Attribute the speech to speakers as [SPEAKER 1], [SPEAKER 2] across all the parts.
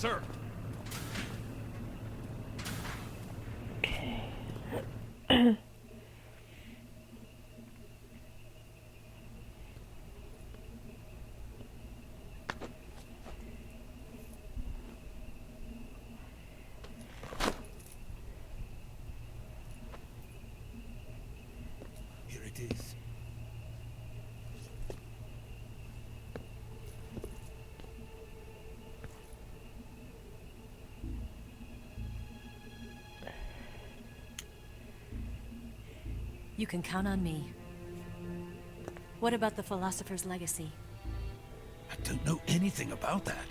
[SPEAKER 1] sir.
[SPEAKER 2] Okay.
[SPEAKER 1] Here it is.
[SPEAKER 3] You can count on me. What about the Philosopher's Legacy?
[SPEAKER 1] I don't know anything about that.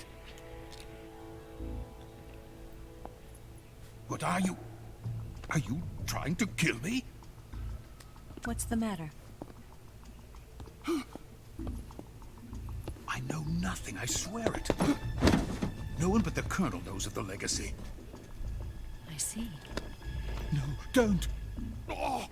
[SPEAKER 1] What are you? Are you trying to kill me?
[SPEAKER 3] What's the matter?
[SPEAKER 1] I know nothing, I swear it. No one but the Colonel knows of the legacy.
[SPEAKER 3] I see.
[SPEAKER 1] No, don't! Oh.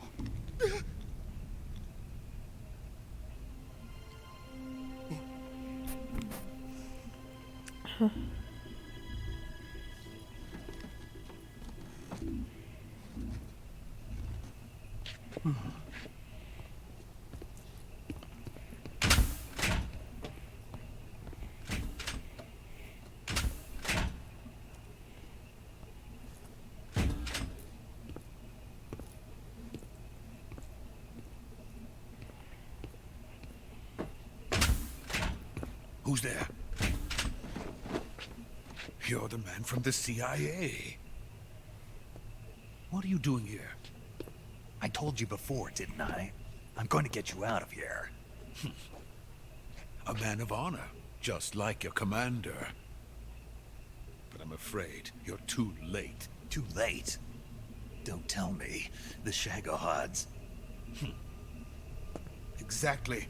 [SPEAKER 1] Who's there? You're the man from the CIA. What are you doing here?
[SPEAKER 4] I told you before, didn't I? I'm going to get you out of here.
[SPEAKER 1] A man of honor, just like your commander. But I'm afraid you're too late.
[SPEAKER 4] Too late? Don't tell me. The Shagohods.
[SPEAKER 1] Exactly.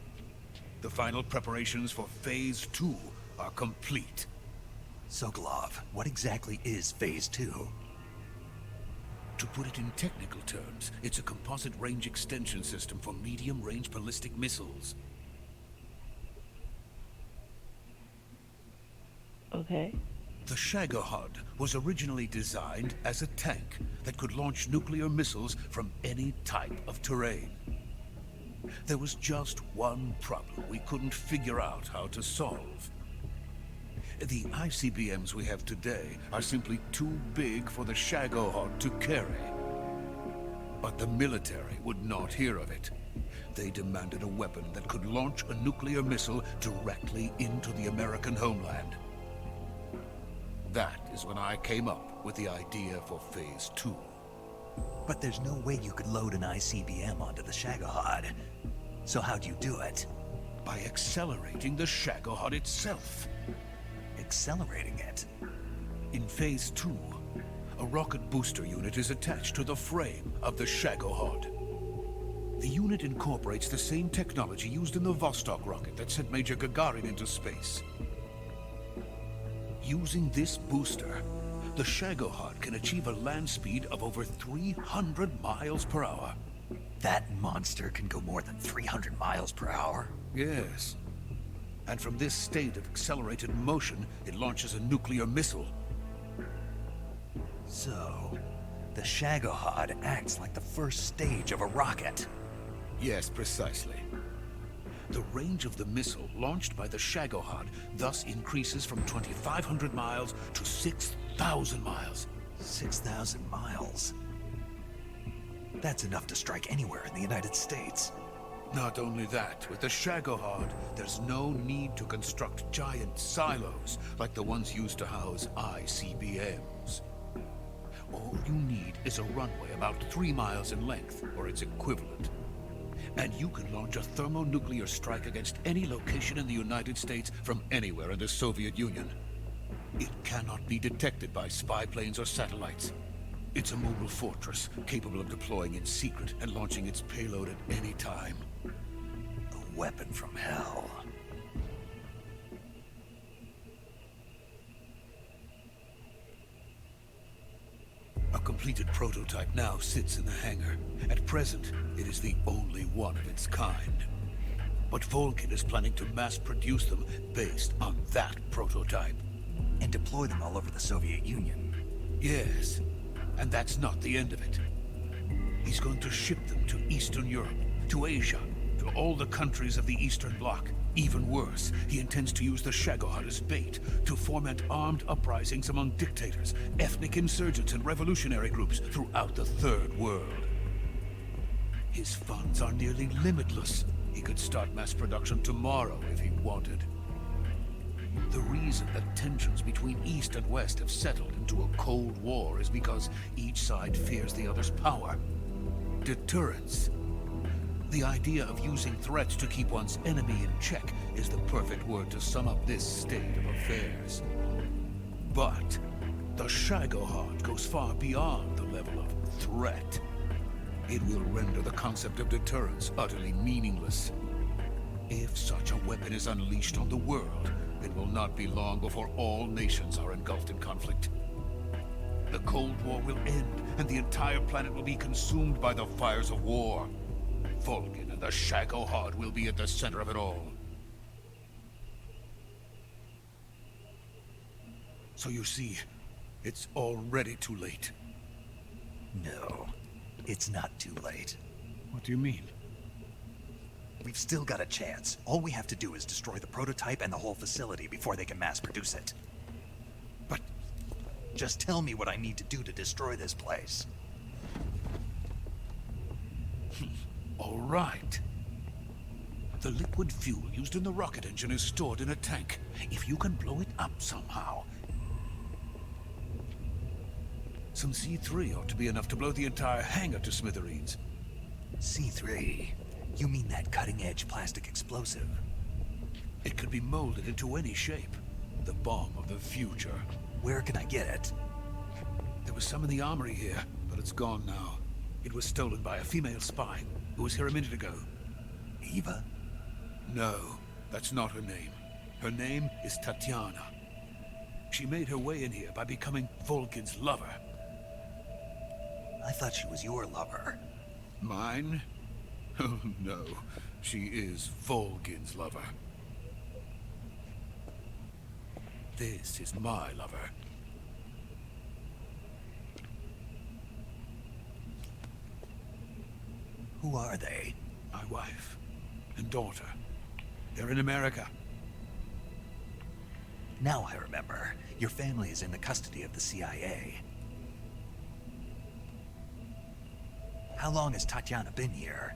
[SPEAKER 1] The final preparations for Phase 2 are complete.
[SPEAKER 4] Sokolov, what exactly is Phase 2?
[SPEAKER 1] To put it in technical terms, it's a composite range extension system for medium-range ballistic missiles.
[SPEAKER 2] Okay.
[SPEAKER 1] The Shagohod was originally designed as a tank that could launch nuclear missiles from any type of terrain. There was just one problem we couldn't figure out how to solve. The ICBMs we have today are simply too big for the Shagohod to carry. But the military would not hear of it. They demanded a weapon that could launch a nuclear missile directly into the American homeland. That is when I came up with the idea for Phase 2.
[SPEAKER 4] But there's no way you could load an ICBM onto the Shagohod. So how'd you do it?
[SPEAKER 1] By accelerating the Shagohod itself.
[SPEAKER 4] Accelerating it?
[SPEAKER 1] In Phase 2, a rocket booster unit is attached to the frame of the Shagohod. The unit incorporates the same technology used in the Vostok rocket that sent Major Gagarin into space. Using this booster, the Shagohod can achieve a land speed of over 300 miles per hour.
[SPEAKER 4] That monster can go more than 300 miles per hour?
[SPEAKER 1] Yes. And from this state of accelerated motion, it launches a nuclear missile.
[SPEAKER 4] So, the Shagohod acts like the first stage of a rocket.
[SPEAKER 1] Yes, precisely. The range of the missile launched by the Shagohod thus increases from 2,500 miles to 6,000 miles.
[SPEAKER 4] 6,000 miles? That's enough to strike anywhere in the United States.
[SPEAKER 1] Not only that, with the Shagohod, there's no need to construct giant silos like the ones used to house ICBMs. All you need is a runway about 3 miles in length, or its equivalent. And you can launch a thermonuclear strike against any location in the United States from anywhere in the Soviet Union. It cannot be detected by spy planes or satellites. It's a mobile fortress, capable of deploying in secret and launching its payload at any time.
[SPEAKER 4] A weapon from hell.
[SPEAKER 1] A completed prototype now sits in the hangar. At present, it is the only one of its kind. But Volkin is planning to mass produce them based on that prototype.
[SPEAKER 4] and deploy them all over the Soviet Union.
[SPEAKER 1] Yes, and that's not the end of it. He's going to ship them to Eastern Europe, to Asia, to all the countries of the Eastern Bloc. Even worse, he intends to use the Shagohod as bait to foment armed uprisings among dictators, ethnic insurgents, and revolutionary groups throughout the Third World. His funds are nearly limitless. He could start mass production tomorrow if he wanted. The reason that tensions between East and West have settled into a Cold War is because each side fears the other's power. Deterrence. The idea of using threats to keep one's enemy in check is the perfect word to sum up this state of affairs. But the Shagohod goes far beyond the level of threat. It will render the concept of deterrence utterly meaningless. If such a weapon is unleashed on the world, it will not be long before all nations are engulfed in conflict. The Cold War will end, and the entire planet will be consumed by the fires of war. Volgin and the Shagohod will be at the center of it all. So you see, it's already too late.
[SPEAKER 4] No, it's not too late.
[SPEAKER 1] What do you mean?
[SPEAKER 4] We've still got a chance. All we have to do is destroy the prototype and the whole facility before they can mass produce it.
[SPEAKER 1] But
[SPEAKER 4] just tell me what I need to do to destroy this place.
[SPEAKER 1] all right. The liquid fuel used in the rocket engine is stored in a tank. If you can blow it up somehow. Some C3 ought to be enough to blow the entire hangar to smithereens.
[SPEAKER 4] C3? You mean that cutting-edge plastic explosive?
[SPEAKER 1] It could be molded into any shape. The bomb of the future.
[SPEAKER 4] Where can I get it?
[SPEAKER 1] There was some in the armory here, but it's gone now. It was stolen by a female spy who was here a minute ago.
[SPEAKER 4] Eva?
[SPEAKER 1] No, that's not her name. Her name is Tatiana. She made her way in here by becoming Volgin's lover.
[SPEAKER 4] I thought she was your lover.
[SPEAKER 1] Mine? Oh no, she is Volgin's lover. This is my lover.
[SPEAKER 4] Who are they?
[SPEAKER 1] My wife and daughter. They're in America.
[SPEAKER 4] Now I remember. Your family is in the custody of the CIA. How long has Tatiana been here?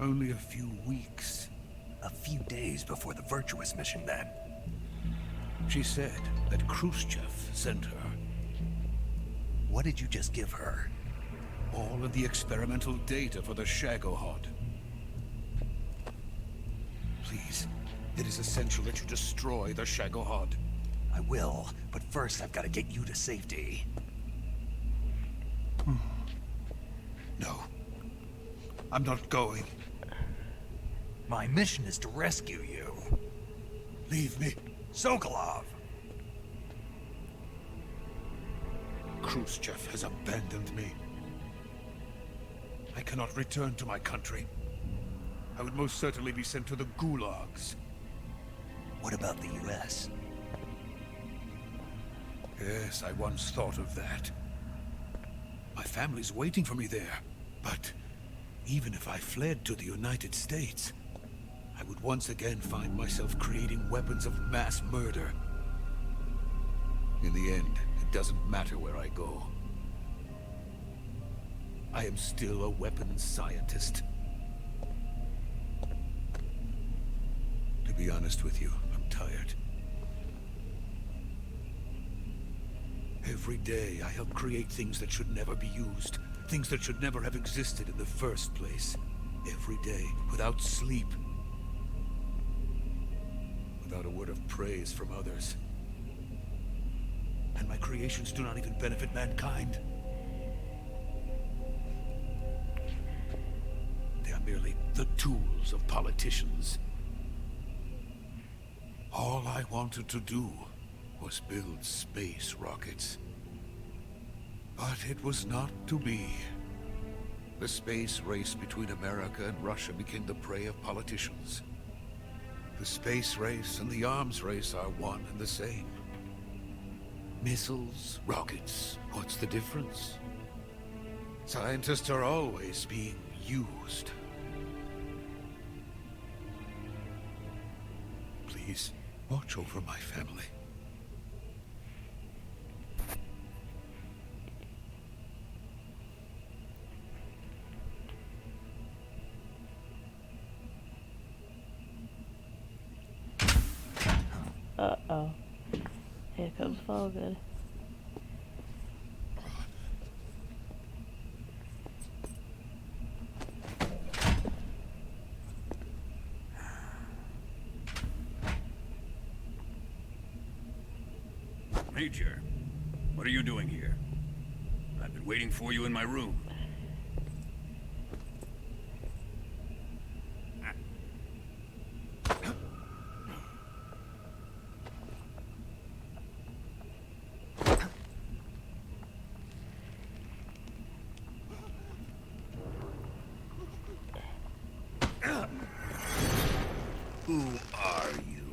[SPEAKER 1] Only a few weeks.
[SPEAKER 4] A few days before the Virtuous mission, then.
[SPEAKER 1] She said that Khrushchev sent her.
[SPEAKER 4] What did you just give her?
[SPEAKER 1] All of the experimental data for the Shagohod. Please, it is essential that you destroy the Shagohod.
[SPEAKER 4] I will, but first I've got to get you to safety.
[SPEAKER 1] No. I'm not going.
[SPEAKER 4] My mission is to rescue you.
[SPEAKER 1] Leave me.
[SPEAKER 4] Sokolov!
[SPEAKER 1] Khrushchev has abandoned me. I cannot return to my country. I would most certainly be sent to the gulags.
[SPEAKER 4] What about the US?
[SPEAKER 1] Yes, I once thought of that. My family's waiting for me there. But even if I fled to the United States, I would once again find myself creating weapons of mass murder. In the end, it doesn't matter where I go. I am still a weapons scientist. To be honest with you, I'm tired. Every day, I help create things that should never be used. Things that should never have existed in the first place. Every day, without sleep. Without a word of praise from others. And my creations do not even benefit mankind. They are merely the tools of politicians. All I wanted to do was build space rockets. But it was not to be. The space race between America and Russia became the prey of politicians. The space race and the arms race are one and the same. Missiles, rockets, what's the difference? Scientists are always being used. Please, watch over my family.
[SPEAKER 2] Uh-oh. Here comes Falcon.
[SPEAKER 5] Major, what are you doing here? I've been waiting for you in my room. Who are you?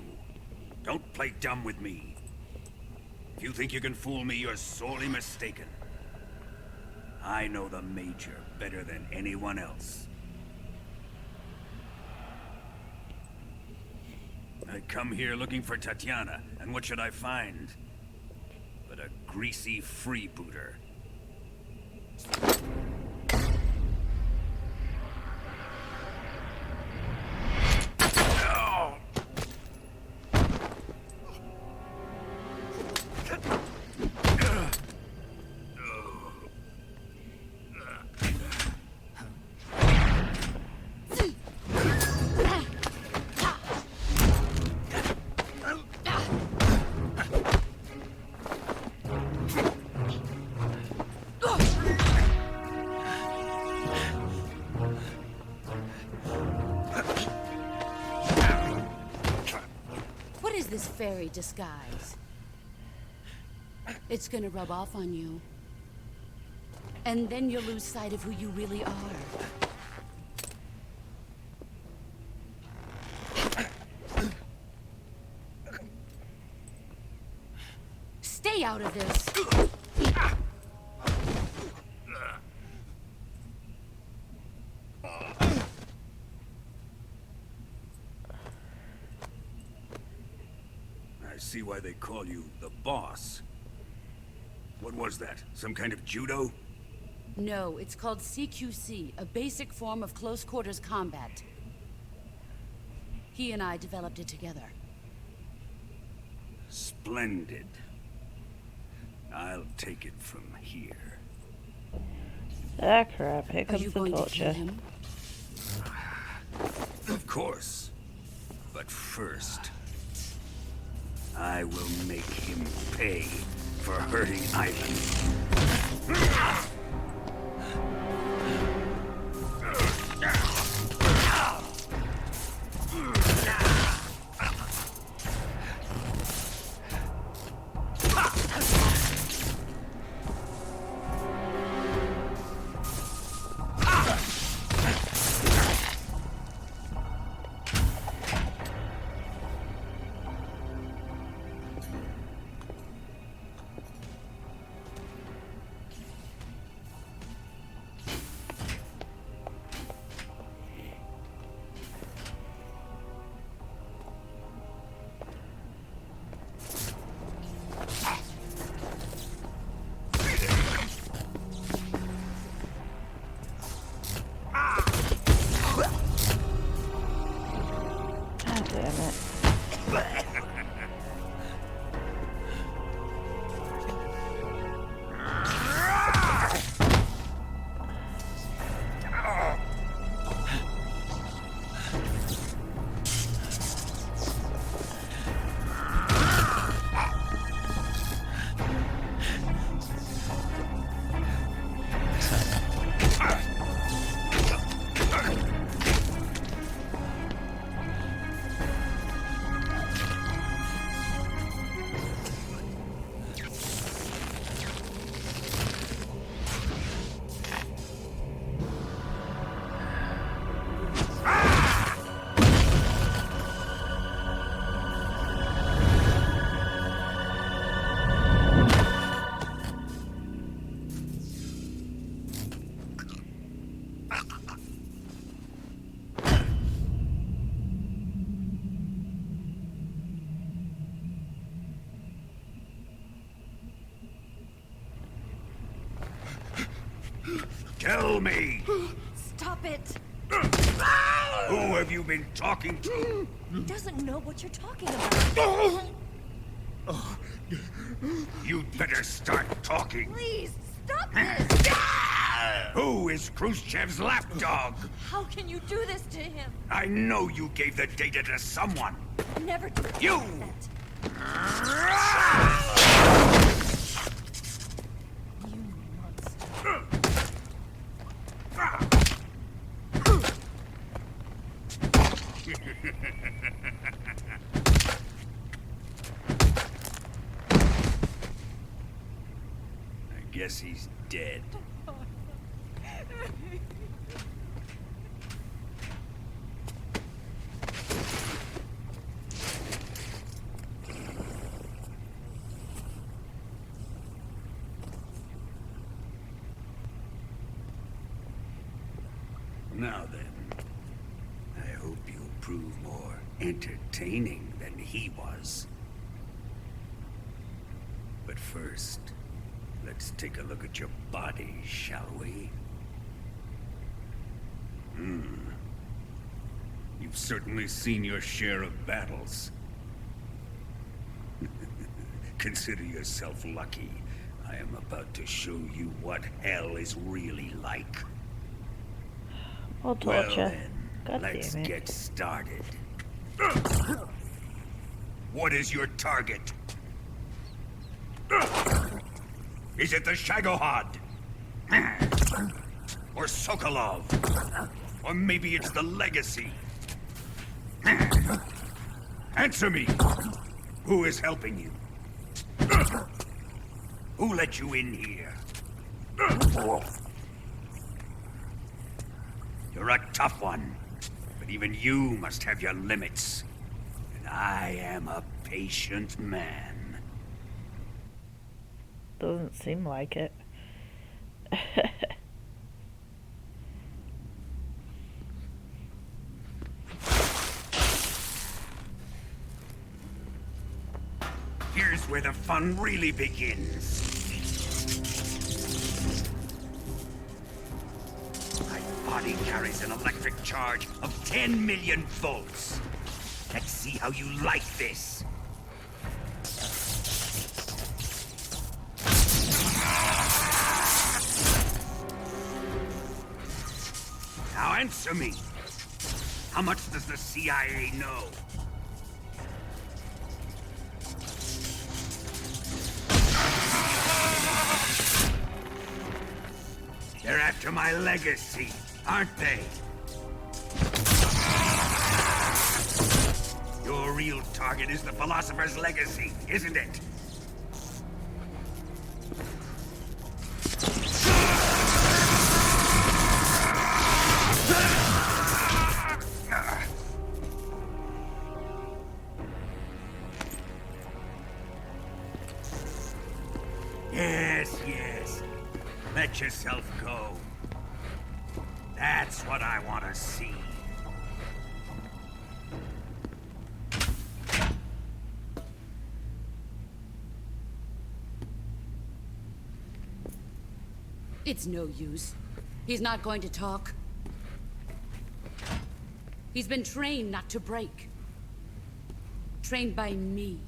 [SPEAKER 5] Don't play dumb with me. If you think you can fool me, you're sorely mistaken. I know the Major better than anyone else. I come here looking for Tatiana, and what should I find? But a greasy freebooter.
[SPEAKER 6] This fairy disguise. It's gonna rub off on you. And then you'll lose sight of who you really are. Stay out of this!
[SPEAKER 5] See why they call you the boss. What was that? Some kind of judo?
[SPEAKER 6] No, it's called CQC, a basic form of close quarters combat. He and I developed it together.
[SPEAKER 5] Splendid. I'll take it from here.
[SPEAKER 2] Ah, crap. Here
[SPEAKER 6] Are
[SPEAKER 2] comes
[SPEAKER 6] you
[SPEAKER 2] the
[SPEAKER 6] going to kill
[SPEAKER 2] torture.
[SPEAKER 6] him?
[SPEAKER 5] Of course. But first, I will make him pay for hurting Ivan.
[SPEAKER 2] God damn it.
[SPEAKER 5] Tell me!
[SPEAKER 3] Stop it!
[SPEAKER 5] Who have you been talking to?
[SPEAKER 3] He doesn't know what you're talking about.
[SPEAKER 5] You'd better start talking.
[SPEAKER 3] Please, stop this!
[SPEAKER 5] Who is Khrushchev's lapdog?
[SPEAKER 3] How can you do this to him?
[SPEAKER 5] I know you gave the data to someone.
[SPEAKER 3] Never do
[SPEAKER 5] You!
[SPEAKER 3] that. You monster.
[SPEAKER 5] I guess he's dead. Now then, I hope you'll prove more entertaining than he was. But first, let's take a look at your body, shall we? You've certainly seen your share of battles. Consider yourself lucky. I am about to show you what hell is really like.
[SPEAKER 2] I'll
[SPEAKER 5] Well
[SPEAKER 2] torture.
[SPEAKER 5] then,
[SPEAKER 2] God
[SPEAKER 5] let's
[SPEAKER 2] damn it.
[SPEAKER 5] get started. What is your target? Is it the Shagohod? Or Sokolov? Or maybe it's the Legacy? Answer me! Who is helping you? Who let you in here? You're a tough one, but even you must have your limits. And I am a patient man.
[SPEAKER 2] Doesn't seem like it.
[SPEAKER 5] Here's where the fun really begins. My body carries an electric charge of 10 million volts. Let's see how you like this. Now answer me. How much does the CIA know? They're after my legacy, aren't they? Your real target is the Philosopher's Legacy, isn't it? Yes, yes. Let yourself go. That's what I want to see.
[SPEAKER 6] It's no use. He's not going to talk. He's been trained not to break. Trained by me.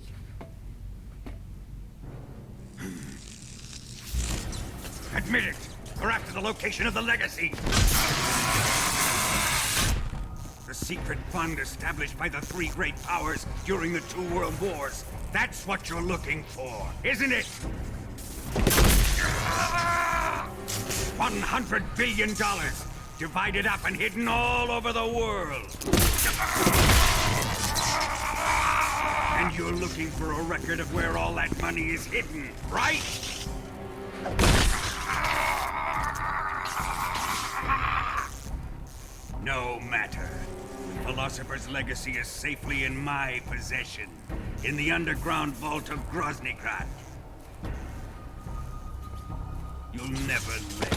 [SPEAKER 5] Admit it! We're after the location of the Legacy! The secret fund established by the three great powers during the 2 world wars. That's what you're looking for, isn't it? $100 billion, divided up and hidden all over the world. And you're looking for a record of where all that money is hidden, right? No matter. The Philosopher's Legacy is safely in my possession, in the underground vault of Groznygrad. You'll never lay a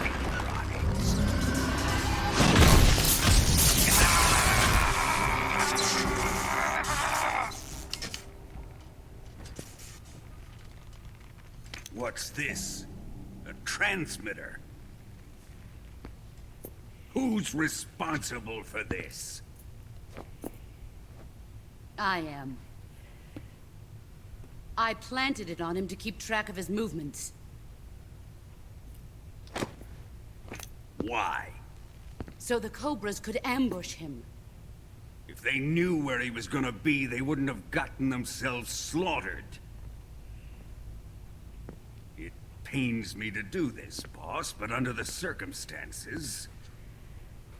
[SPEAKER 5] finger on it. What's this? A transmitter? Who's responsible for this?
[SPEAKER 6] I am. I planted it on him to keep track of his movements.
[SPEAKER 5] Why?
[SPEAKER 6] So the Cobras could ambush him.
[SPEAKER 5] If they knew where he was gonna be, they wouldn't have gotten themselves slaughtered. It pains me to do this, boss, but under the circumstances,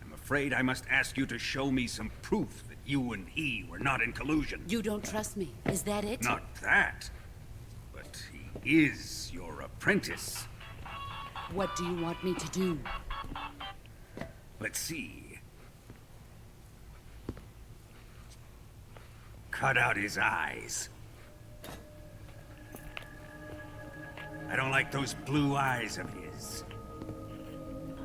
[SPEAKER 5] I'm afraid I must ask you to show me some proof that you and he were not in collusion.
[SPEAKER 6] You don't trust me, is that it?
[SPEAKER 5] Not that, but he is your apprentice.
[SPEAKER 6] What do you want me to do?
[SPEAKER 5] Let's see. Cut out his eyes. I don't like those blue eyes of his.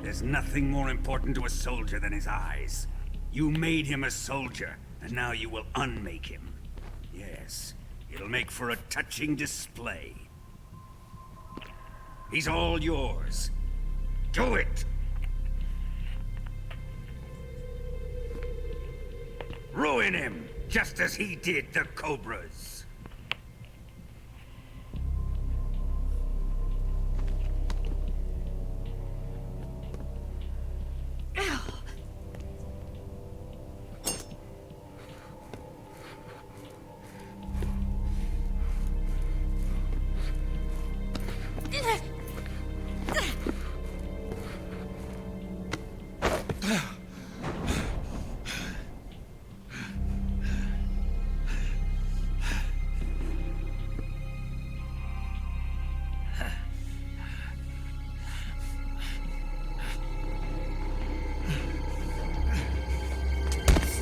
[SPEAKER 5] There's nothing more important to a soldier than his eyes. You made him a soldier, and now you will unmake him. Yes, it'll make for a touching display. He's all yours. Do it! Ruin him, just as he did the Cobras.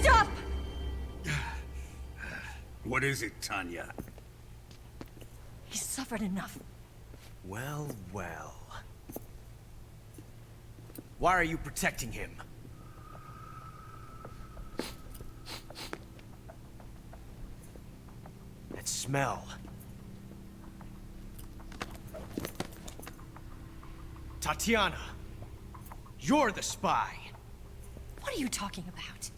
[SPEAKER 3] Stop!
[SPEAKER 5] What is it, Tanya?
[SPEAKER 3] He's suffered enough.
[SPEAKER 7] Well, well. Why are you protecting him? That smell. Tatiana! You're the spy!
[SPEAKER 3] What are you talking about?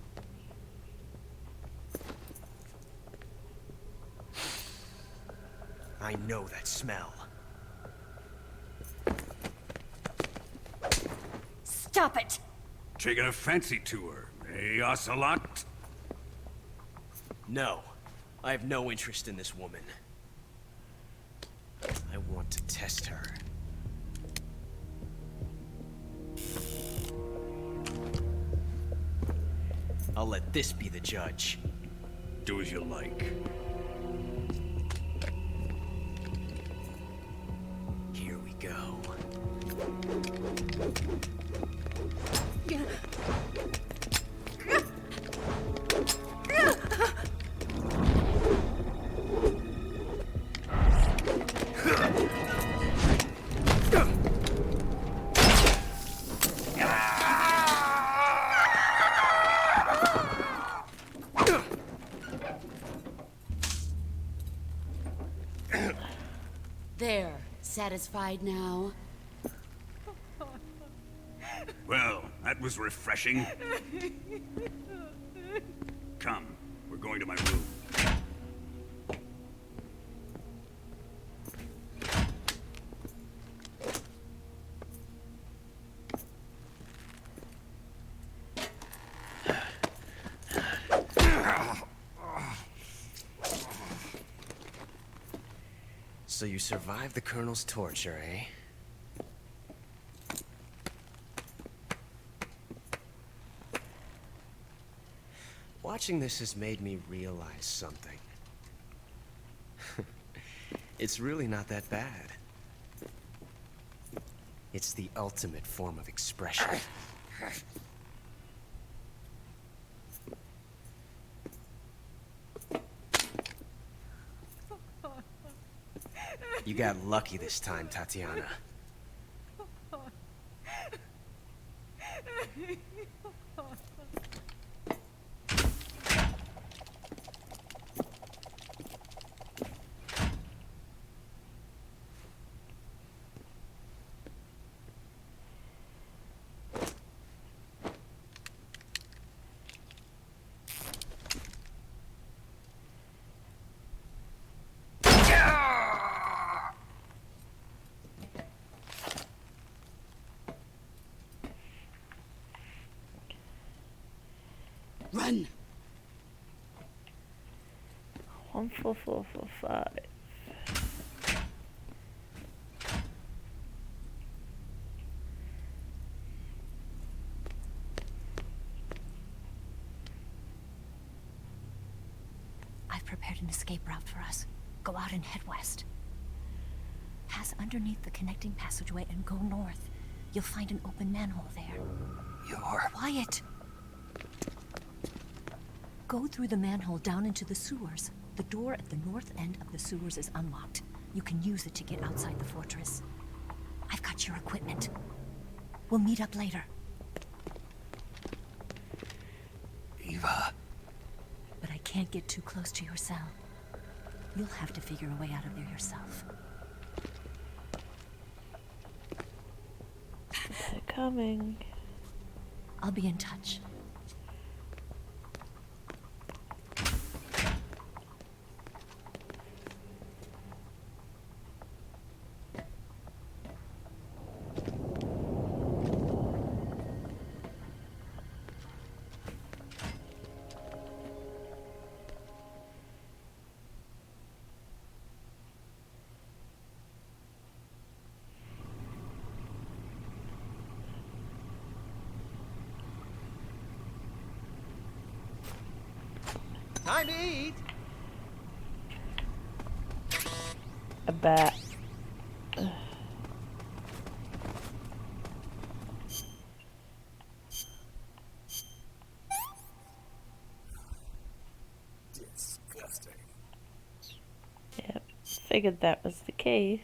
[SPEAKER 7] I know that smell.
[SPEAKER 3] Stop it!
[SPEAKER 5] Taking a fancy to her, eh, Ocelot?
[SPEAKER 7] No. I have no interest in this woman. I want to test her. I'll let this be the judge.
[SPEAKER 5] Do as you like.
[SPEAKER 7] Here we go.
[SPEAKER 6] There. Satisfied now?
[SPEAKER 5] Well, that was refreshing. Come, we're going to my room.
[SPEAKER 7] So you survived the Colonel's torture, eh? Watching this has made me realize something. It's really not that bad. It's the ultimate form of expression. You got lucky this time, Tatiana.
[SPEAKER 2] 14445.
[SPEAKER 3] I've prepared an escape route for us. Go out and head west. Pass underneath the connecting passageway and go north. You'll find an open manhole there.
[SPEAKER 4] You're...
[SPEAKER 3] Quiet! Go through the manhole down into the sewers. The door at the north end of the sewers is unlocked. You can use it to get outside the fortress. I've got your equipment. We'll meet up later.
[SPEAKER 4] Eva...
[SPEAKER 3] But I can't get too close to your cell. You'll have to figure a way out of there yourself.
[SPEAKER 2] They're coming.
[SPEAKER 3] I'll be in touch.
[SPEAKER 7] Time to eat!
[SPEAKER 2] A bat.
[SPEAKER 4] Disgusting.
[SPEAKER 2] Yep, figured that was the case.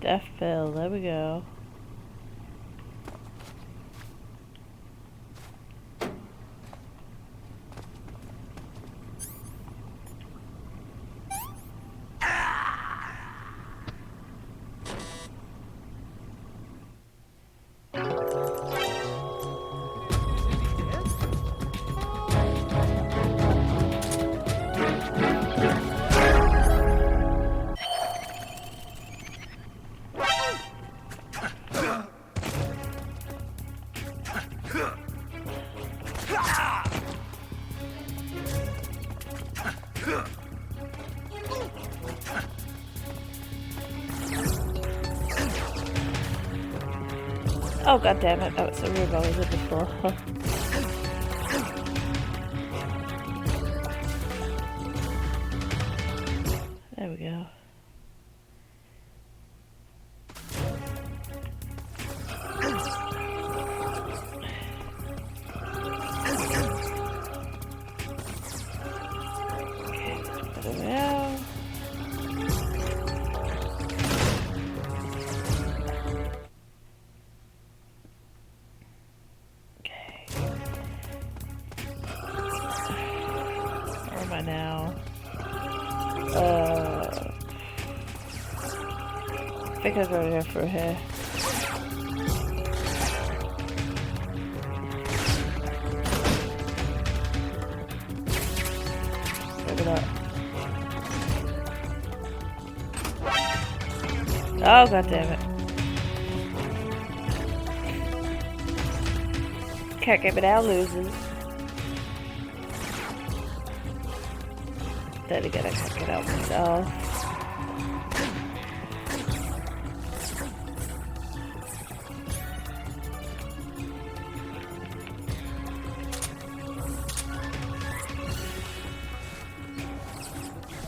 [SPEAKER 2] Death pill, there we go. Oh god damn it, that was the room I was in before. There we go. There we go. Now, I think I'll go here for here. Look at that. Oh god damn it. Can't give it out, loses. Then again, I can't get out myself.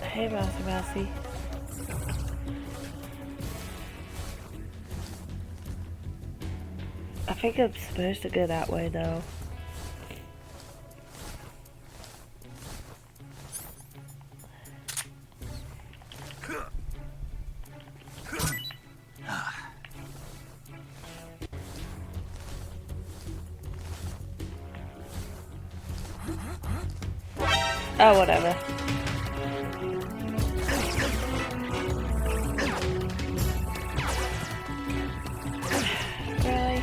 [SPEAKER 2] Hey, Mousy. I think I'm supposed to go that way, though. Oh, whatever. Really?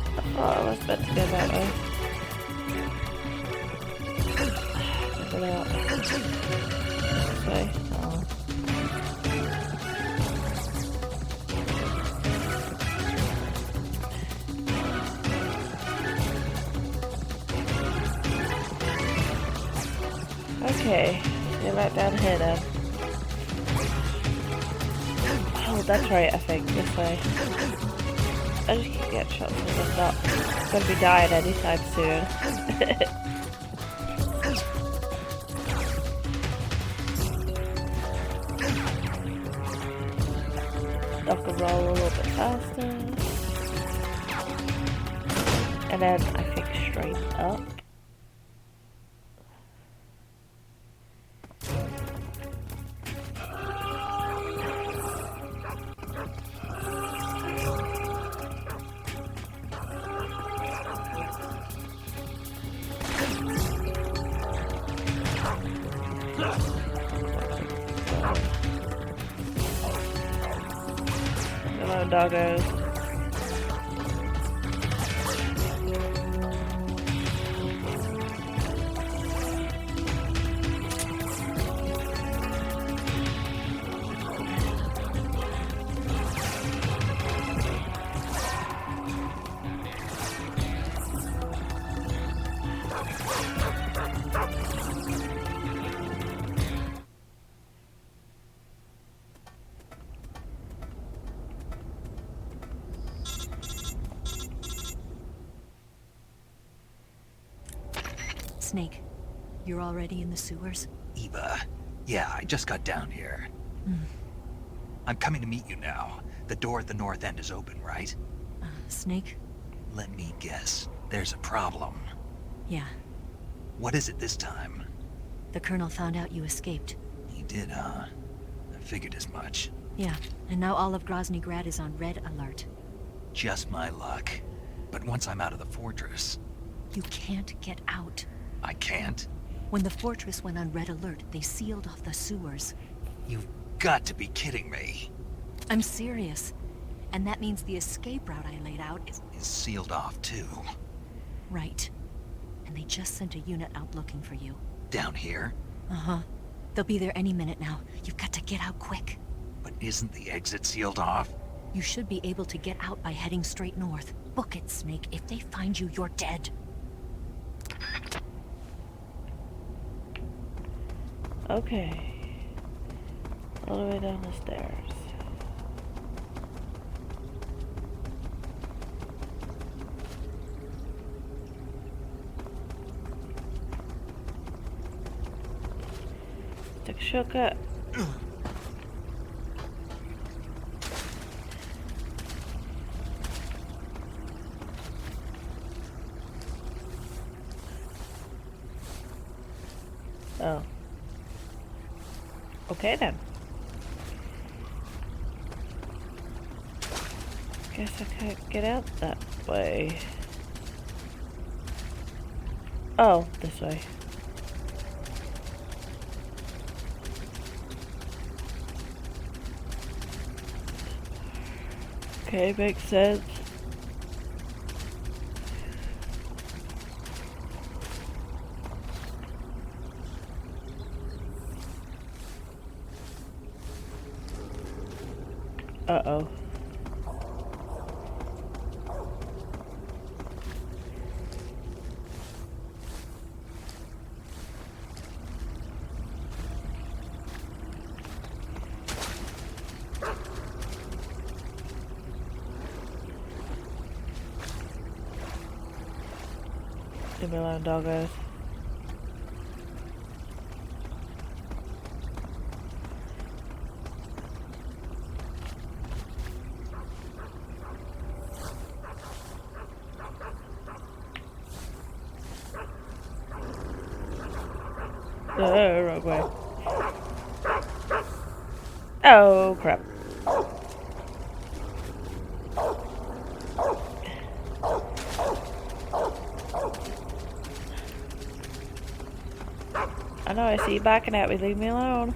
[SPEAKER 2] I thought I was meant to go that way. This way. Oh. Okay, get back down here then. Oh, that's right, I think, this way. I just keep getting shots and I'm not gonna be dying anytime soon. I can roll a little bit faster. And then I think straight up. Hello, doggos.
[SPEAKER 3] Snake, you're already in the sewers?
[SPEAKER 4] Eva, yeah, I just got down here. I'm coming to meet you now. The door at the north end is open, right?
[SPEAKER 3] Snake?
[SPEAKER 4] Let me guess. There's a problem.
[SPEAKER 3] Yeah.
[SPEAKER 4] What is it this time?
[SPEAKER 3] The Colonel found out you escaped.
[SPEAKER 4] He did, huh? I figured as much.
[SPEAKER 3] Yeah, and now all of Grozny Grad is on red alert.
[SPEAKER 4] Just my luck. But once I'm out of the fortress...
[SPEAKER 3] You can't get out.
[SPEAKER 4] I can't?
[SPEAKER 3] When the fortress went on red alert, they sealed off the sewers.
[SPEAKER 4] You've got to be kidding me.
[SPEAKER 3] I'm serious. And that means the escape route I laid out is...
[SPEAKER 4] Is sealed off, too.
[SPEAKER 3] Right. And they just sent a unit out looking for you.
[SPEAKER 4] Down here?
[SPEAKER 3] Uh-huh. They'll be there any minute now. You've got to get out quick.
[SPEAKER 4] But isn't the exit sealed off?
[SPEAKER 3] You should be able to get out by heading straight north. Book it, Snake. If they find you, you're dead.
[SPEAKER 2] Okay. All the way down the stairs. Take a shortcut. Oh. Okay then. Guess I can't get out that way. Oh, this way. Okay, makes sense. Uh-oh. Leave me alone, doggos. Wrong way. Oh, crap. I know, I see you backing at me. Leave me alone.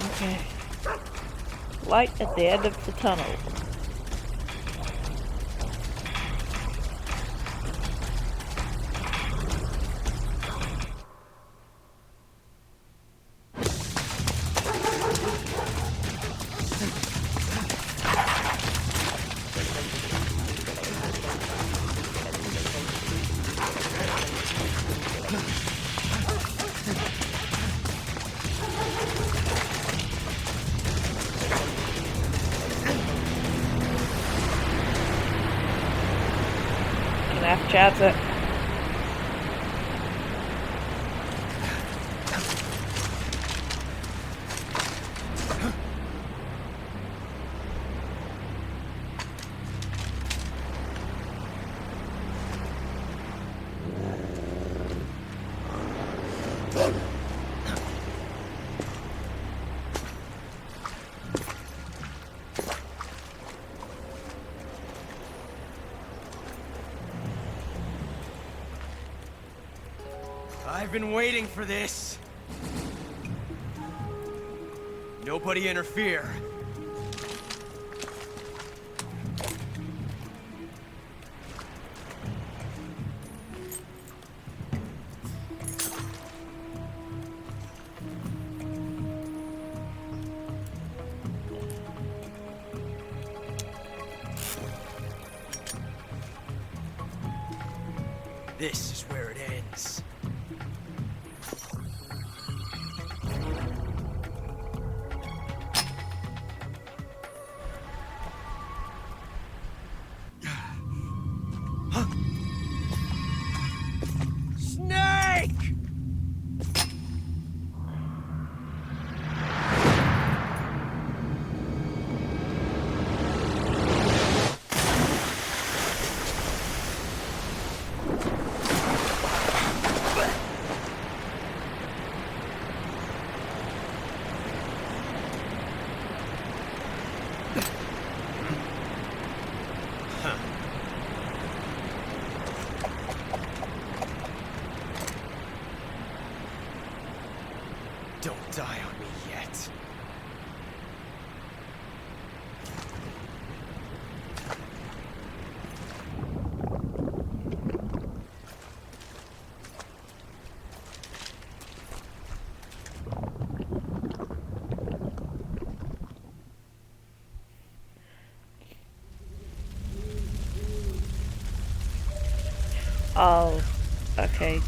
[SPEAKER 2] Okay. Light at the end of the tunnel. jabs it.
[SPEAKER 7] I've been waiting for this. Nobody interfere. This is where it ends. Snake! Don't die on me yet.
[SPEAKER 2] Oh, okay.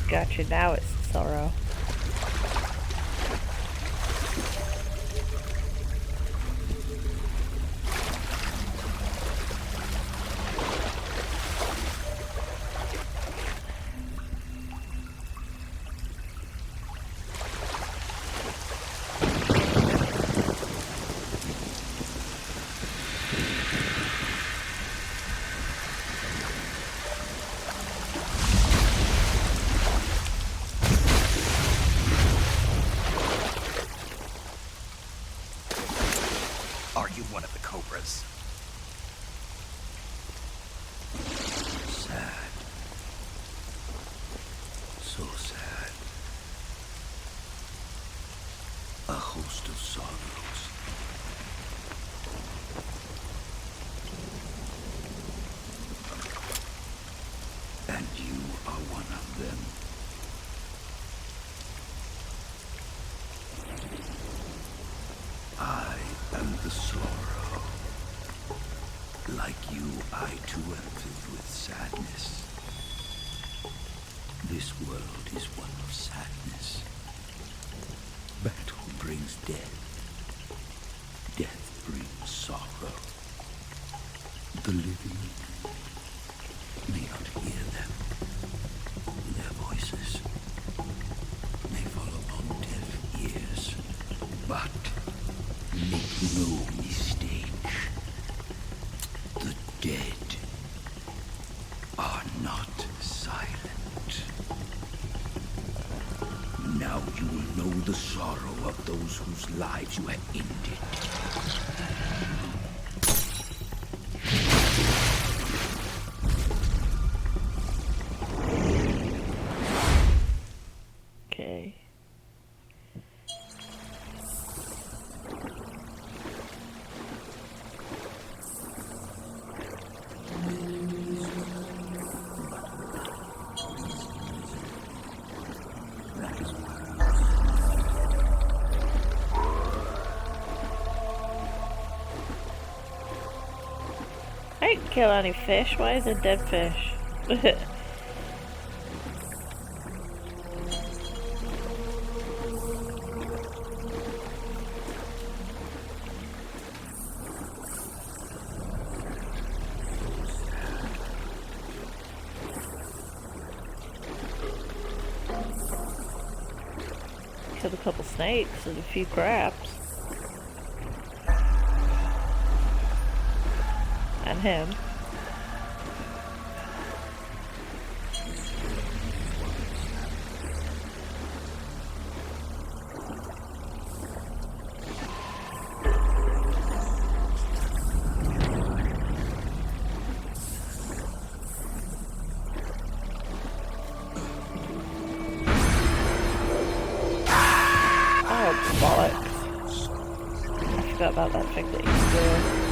[SPEAKER 2] Gotcha. Now it's Sorrow.
[SPEAKER 4] Are you one of the Cobras?
[SPEAKER 1] Sad. So sad. A host of sorrows. And you are one of them. I am the sorrow. Like you, I too am filled with sadness. This world is one of sadness. Battle brings death. Death brings sorrow. The living may not hear them. Their voices may fall upon deaf ears. But make no mistake. The dead are not silent. Now you will know the sorrow of those whose lives you have ended.
[SPEAKER 2] Okay. I didn't kill any fish. Why is it dead fish? Killed a couple snakes and a few crabs. And him. About that thing that you can do.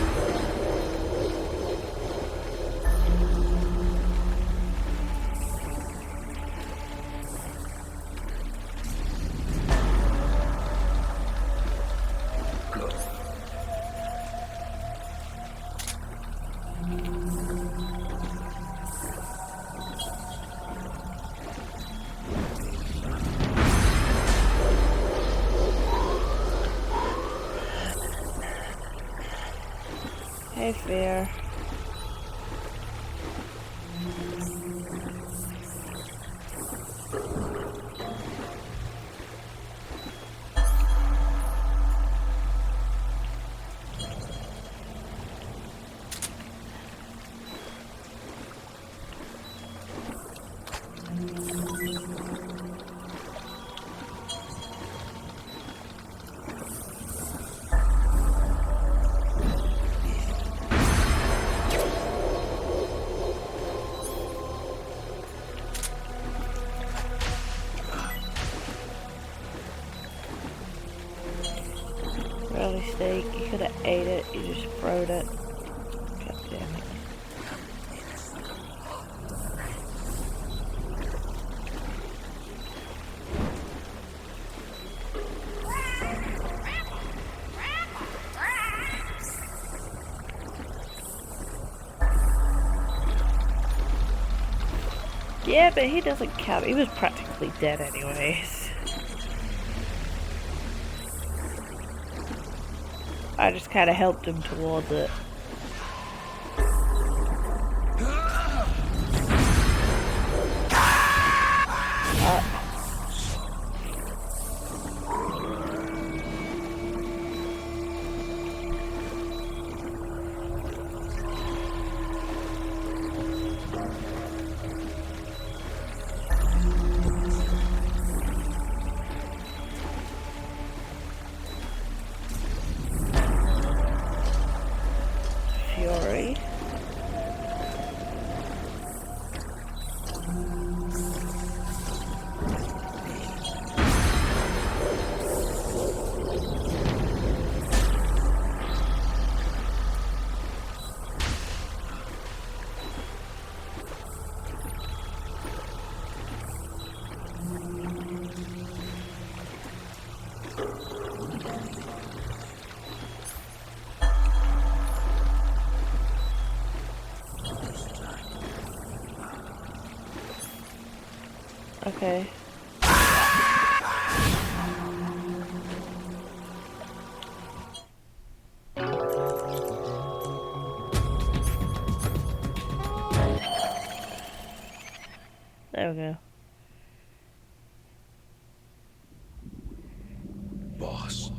[SPEAKER 2] Hey, Fear. Really, steak, you could have ate it, you just throwed it. God damn it. Yeah, but he doesn't count. He was practically dead anyways. I just kind of helped him towards it. Fury. Okay. There we go.
[SPEAKER 1] Boss,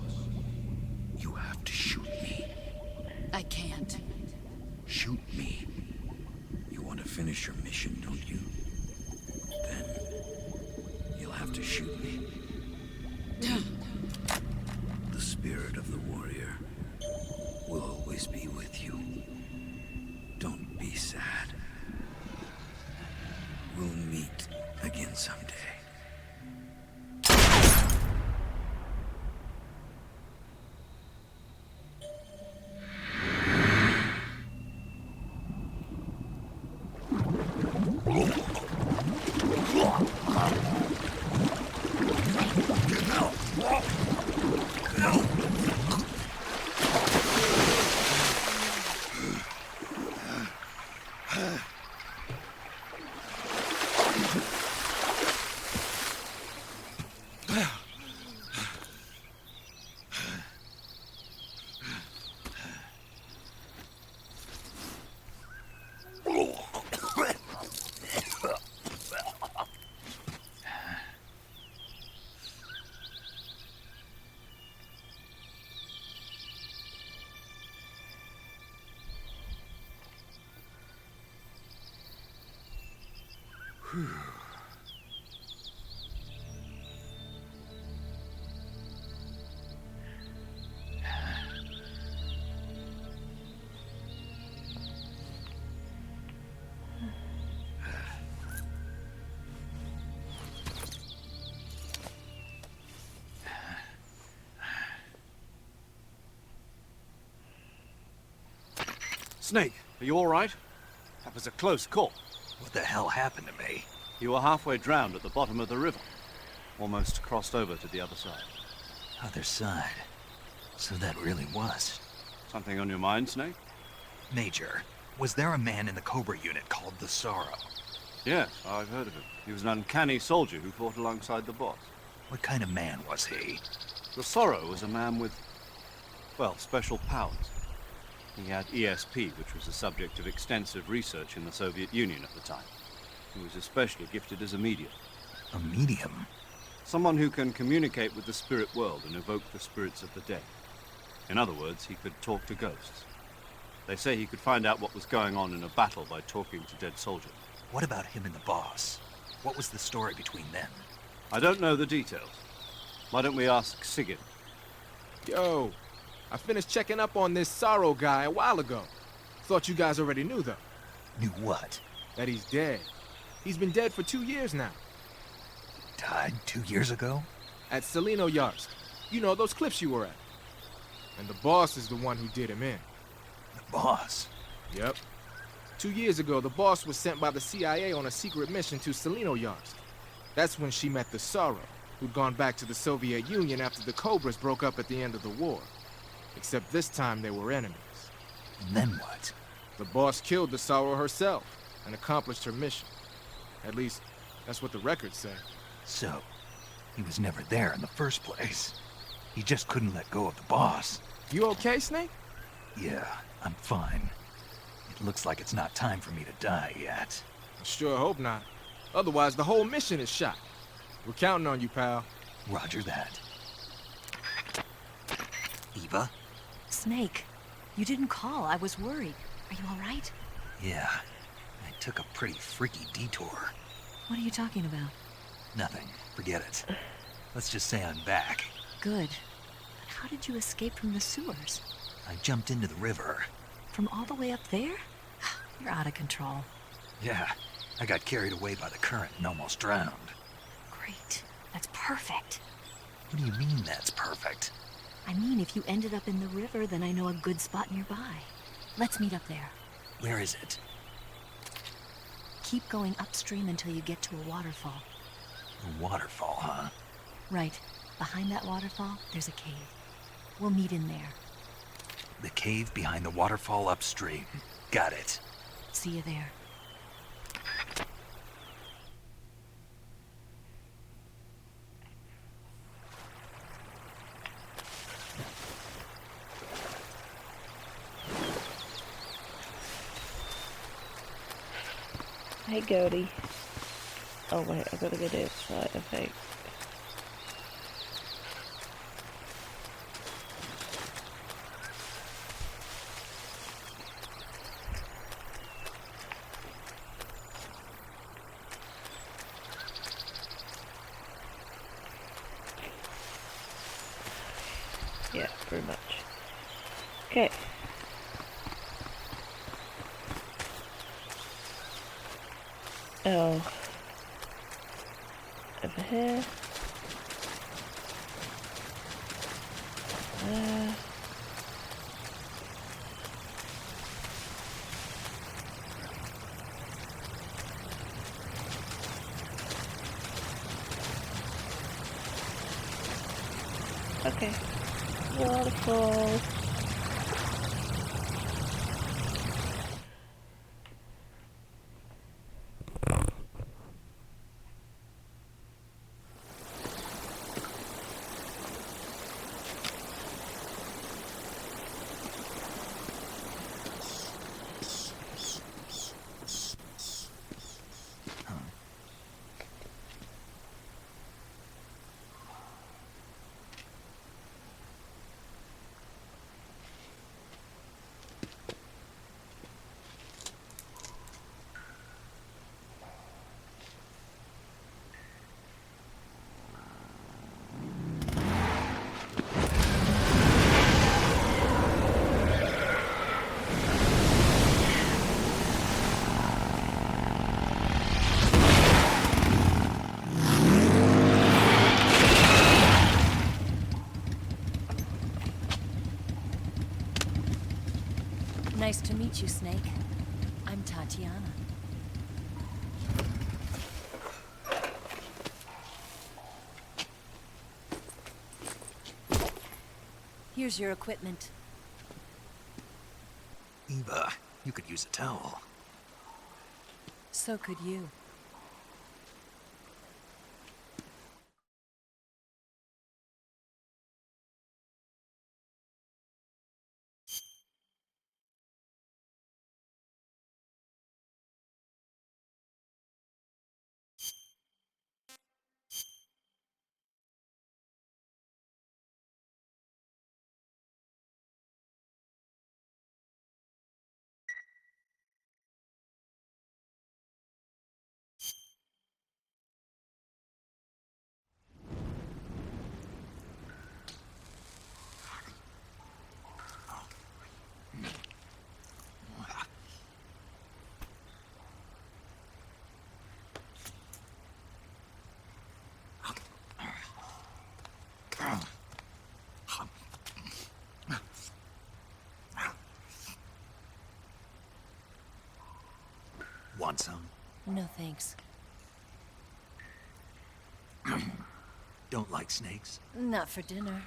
[SPEAKER 1] you have to shoot me.
[SPEAKER 6] I can't.
[SPEAKER 1] Shoot me. You want to finish your mission, don't you? Then you'll have to shoot me. The spirit of the warrior will always be with you. Don't be sad. We'll meet again someday.
[SPEAKER 8] Snake, are you all right? That was a close call.
[SPEAKER 4] What the hell happened to me?
[SPEAKER 8] You were halfway drowned at the bottom of the river. Almost crossed over to the other side.
[SPEAKER 4] Other side. So that really was.
[SPEAKER 8] Something on your mind, Snake?
[SPEAKER 4] Major, was there a man in the Cobra unit called the Sorrow?
[SPEAKER 8] Yes, I've heard of him. He was an uncanny soldier who fought alongside the boss.
[SPEAKER 4] What kind of man was he?
[SPEAKER 8] The Sorrow was a man with, well, special powers. He had ESP, which was the subject of extensive research in the Soviet Union at the time. He was especially gifted as a medium.
[SPEAKER 4] A medium?
[SPEAKER 8] Someone who can communicate with the spirit world and evoke the spirits of the dead. In other words, he could talk to ghosts. They say he could find out what was going on in a battle by talking to dead soldiers.
[SPEAKER 4] What about him and the boss? What was the story between them?
[SPEAKER 8] I don't know the details. Why don't we ask Sigurd?
[SPEAKER 9] Yo, I finished checking up on this Sorrow guy a while ago. Thought you guys already knew, though.
[SPEAKER 4] Knew what?
[SPEAKER 9] That he's dead. He's been dead for 2 years now.
[SPEAKER 4] Died 2 years ago?
[SPEAKER 9] At Selino Yarsk. You know, those cliffs you were at. And the boss is the one who did him in.
[SPEAKER 4] The boss?
[SPEAKER 9] Yep. 2 years ago, the boss was sent by the CIA on a secret mission to Selino Yarsk. That's when she met the Sorrow, who'd gone back to the Soviet Union after the Cobras broke up at the end of the war. Except this time they were enemies.
[SPEAKER 4] And then what?
[SPEAKER 9] The boss killed the Sorrow herself and accomplished her mission. At least, that's what the records say.
[SPEAKER 4] So, he was never there in the first place. He just couldn't let go of the boss.
[SPEAKER 9] You okay, Snake?
[SPEAKER 4] Yeah, I'm fine. It looks like it's not time for me to die yet.
[SPEAKER 9] I sure hope not. Otherwise, the whole mission is shot. We're counting on you, pal.
[SPEAKER 4] Roger that. Eva?
[SPEAKER 3] Snake, you didn't call. I was worried. Are you all right?
[SPEAKER 4] Yeah, I took a pretty freaky detour.
[SPEAKER 3] What are you talking about?
[SPEAKER 4] Nothing. Forget it. Let's just say I'm back.
[SPEAKER 3] Good. But how did you escape from the sewers?
[SPEAKER 4] I jumped into the river.
[SPEAKER 3] From all the way up there? You're out of control.
[SPEAKER 4] Yeah, I got carried away by the current and almost drowned.
[SPEAKER 3] Great. That's perfect.
[SPEAKER 4] What do you mean that's perfect?
[SPEAKER 3] I mean, if you ended up in the river, then I know a good spot nearby. Let's meet up there.
[SPEAKER 4] Where is it?
[SPEAKER 3] Keep going upstream until you get to a waterfall.
[SPEAKER 4] A waterfall, huh?
[SPEAKER 3] Right. Behind that waterfall, there's a cave. We'll meet in there.
[SPEAKER 4] The cave behind the waterfall upstream. Got it.
[SPEAKER 3] See you there.
[SPEAKER 2] Hey, Goldie. Oh wait, I gotta go do flight effect. Yeah, pretty much. Okay. Oh. Over here. Okay. Waterfall.
[SPEAKER 3] meet you, Snake. I'm Tatiana. Here's your equipment.
[SPEAKER 4] Eva, you could use a towel.
[SPEAKER 3] So could you.
[SPEAKER 4] Want some?
[SPEAKER 3] No thanks.
[SPEAKER 4] Don't like snakes?
[SPEAKER 3] Not for dinner.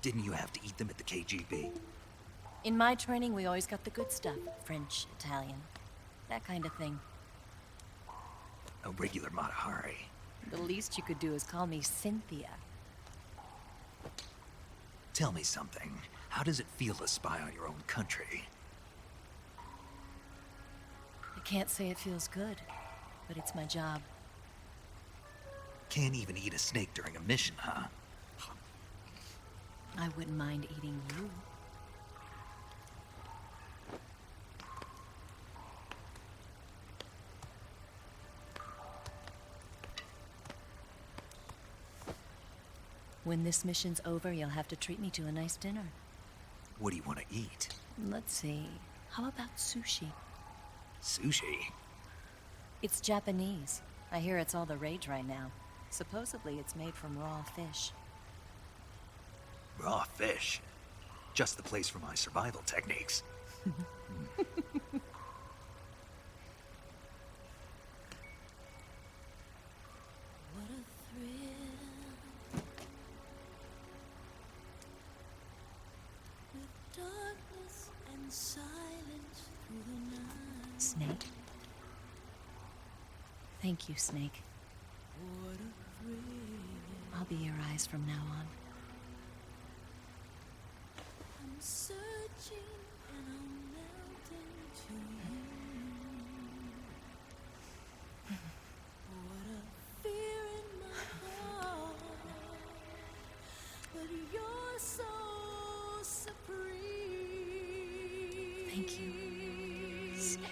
[SPEAKER 4] Didn't you have to eat them at the KGB?
[SPEAKER 3] In my training, we always got the good stuff. French, Italian, that kind of thing.
[SPEAKER 4] A regular Mata Hari.
[SPEAKER 3] The least you could do is call me Cynthia.
[SPEAKER 4] Tell me something. How does it feel to spy on your own country?
[SPEAKER 3] I can't say it feels good, but it's my job.
[SPEAKER 4] Can't even eat a snake during a mission, huh?
[SPEAKER 3] I wouldn't mind eating you. When this mission's over, you'll have to treat me to a nice dinner.
[SPEAKER 4] What do you want to eat?
[SPEAKER 3] Let's see. How about sushi?
[SPEAKER 4] Sushi?
[SPEAKER 3] It's Japanese. I hear it's all the rage right now. Supposedly it's made from raw fish.
[SPEAKER 4] Raw fish? Just the place for my survival techniques.
[SPEAKER 3] Snake? Thank you, Snake. I'll be your eyes from now on.
[SPEAKER 10] I'm searching and I'm melting to you. What a fear in my heart, but you're so supreme.
[SPEAKER 3] Thank you, Snake.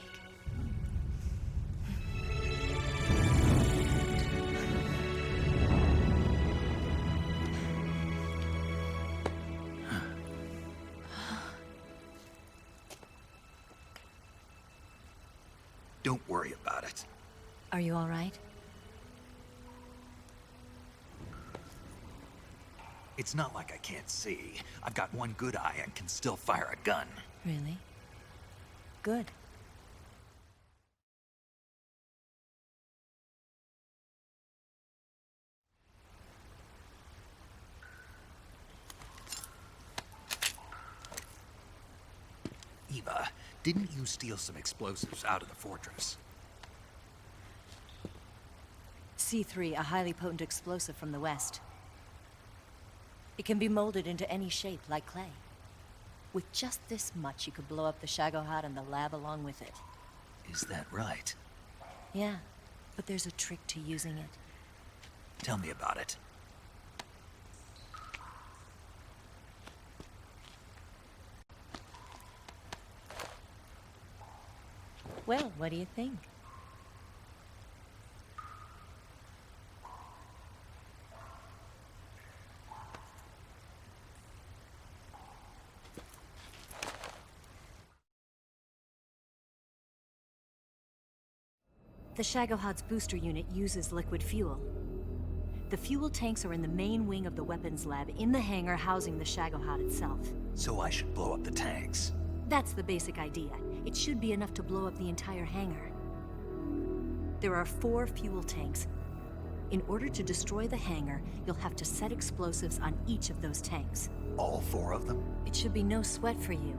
[SPEAKER 4] Don't worry about it.
[SPEAKER 3] Are you all right?
[SPEAKER 4] It's not like I can't see. I've got one good eye and can still fire a gun.
[SPEAKER 3] Really? Good.
[SPEAKER 4] Eva, didn't you steal some explosives out of the fortress?
[SPEAKER 3] C3, a highly potent explosive from the west. It can be molded into any shape, like clay. With just this much, you could blow up the Shagohod and the lab along with it.
[SPEAKER 4] Is that right?
[SPEAKER 3] Yeah, but there's a trick to using it.
[SPEAKER 4] Tell me about it.
[SPEAKER 3] Well, what do you think? The Shagohod's booster unit uses liquid fuel. The fuel tanks are in the main wing of the weapons lab in the hangar housing the Shagohod itself.
[SPEAKER 4] So I should blow up the tanks.
[SPEAKER 3] That's the basic idea. It should be enough to blow up the entire hangar. There are 4 fuel tanks. In order to destroy the hangar, you'll have to set explosives on each of those tanks.
[SPEAKER 4] All 4 of them?
[SPEAKER 3] It should be no sweat for you.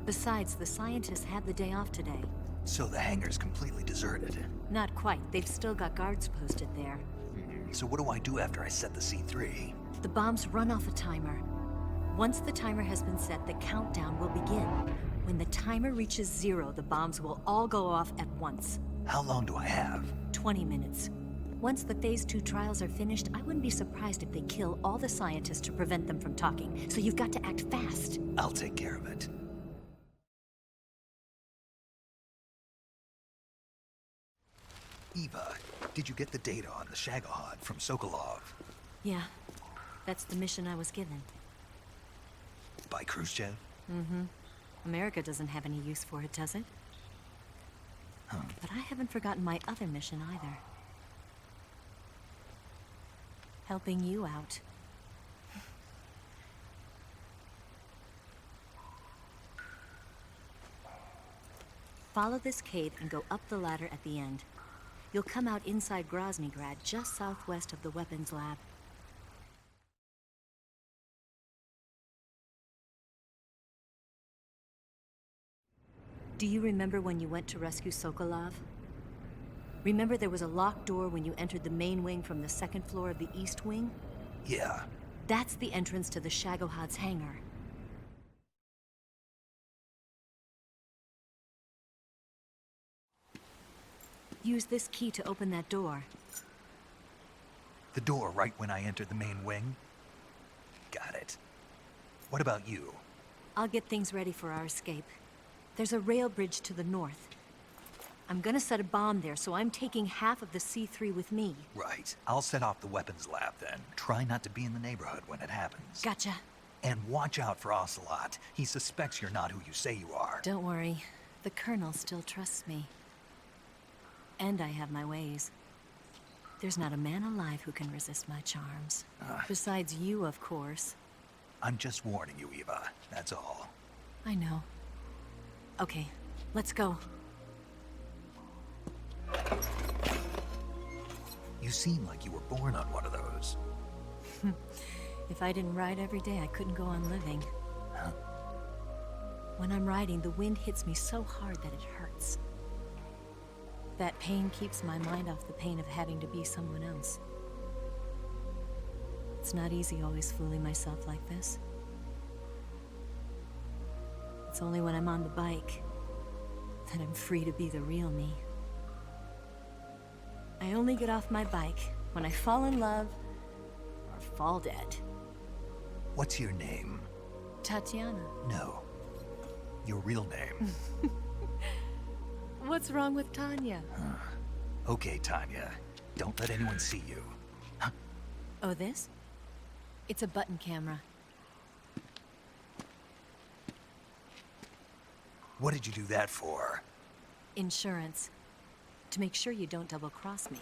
[SPEAKER 3] Besides, the scientists had the day off today.
[SPEAKER 4] So the hangar's completely deserted.
[SPEAKER 3] Not quite. They've still got guards posted there.
[SPEAKER 4] So what do I do after I set the C3?
[SPEAKER 3] The bombs run off a timer. Once the timer has been set, the countdown will begin. When the timer reaches 0, the bombs will all go off at once.
[SPEAKER 4] How long do I have?
[SPEAKER 3] 20 minutes. Once the Phase 2 trials are finished, I wouldn't be surprised if they kill all the scientists to prevent them from talking. So you've got to act fast.
[SPEAKER 4] I'll take care of it. Eva, did you get the data on the Shagohod from Sokolov?
[SPEAKER 3] Yeah, that's the mission I was given.
[SPEAKER 4] By Khrushchev?
[SPEAKER 3] Mm-hmm. America doesn't have any use for it, does it? But I haven't forgotten my other mission either. Helping you out. Follow this cave and go up the ladder at the end. You'll come out inside Groznygrad, just southwest of the weapons lab. Do you remember when you went to rescue Sokolov? Remember there was a locked door when you entered the main wing from the 2nd floor of the East Wing?
[SPEAKER 4] Yeah.
[SPEAKER 3] That's the entrance to the Shagohod's hangar. Use this key to open that door.
[SPEAKER 4] The door right when I entered the main wing? Got it. What about you?
[SPEAKER 3] I'll get things ready for our escape. There's a rail bridge to the north. I'm gonna set a bomb there, so I'm taking half of the C3 with me.
[SPEAKER 4] Right. I'll set off the weapons lab then. Try not to be in the neighborhood when it happens.
[SPEAKER 3] Gotcha.
[SPEAKER 4] And watch out for Ocelot. He suspects you're not who you say you are.
[SPEAKER 3] Don't worry. The Colonel still trusts me. And I have my ways. There's not a man alive who can resist my charms. Besides you, of course.
[SPEAKER 4] I'm just warning you, Eva. That's all.
[SPEAKER 3] I know. Okay, let's go.
[SPEAKER 4] You seem like you were born on one of those.
[SPEAKER 3] If I didn't ride every day, I couldn't go on living. When I'm riding, the wind hits me so hard that it hurts. That pain keeps my mind off the pain of having to be someone else. It's not easy always fooling myself like this. It's only when I'm on the bike that I'm free to be the real me. I only get off my bike when I fall in love or fall dead.
[SPEAKER 4] What's your name?
[SPEAKER 3] Tatiana.
[SPEAKER 4] No. Your real name.
[SPEAKER 3] What's wrong with Tanya?
[SPEAKER 4] Okay, Tanya. Don't let anyone see you.
[SPEAKER 3] Oh, this? It's a button camera.
[SPEAKER 4] What did you do that for?
[SPEAKER 3] Insurance. To make sure you don't double-cross me.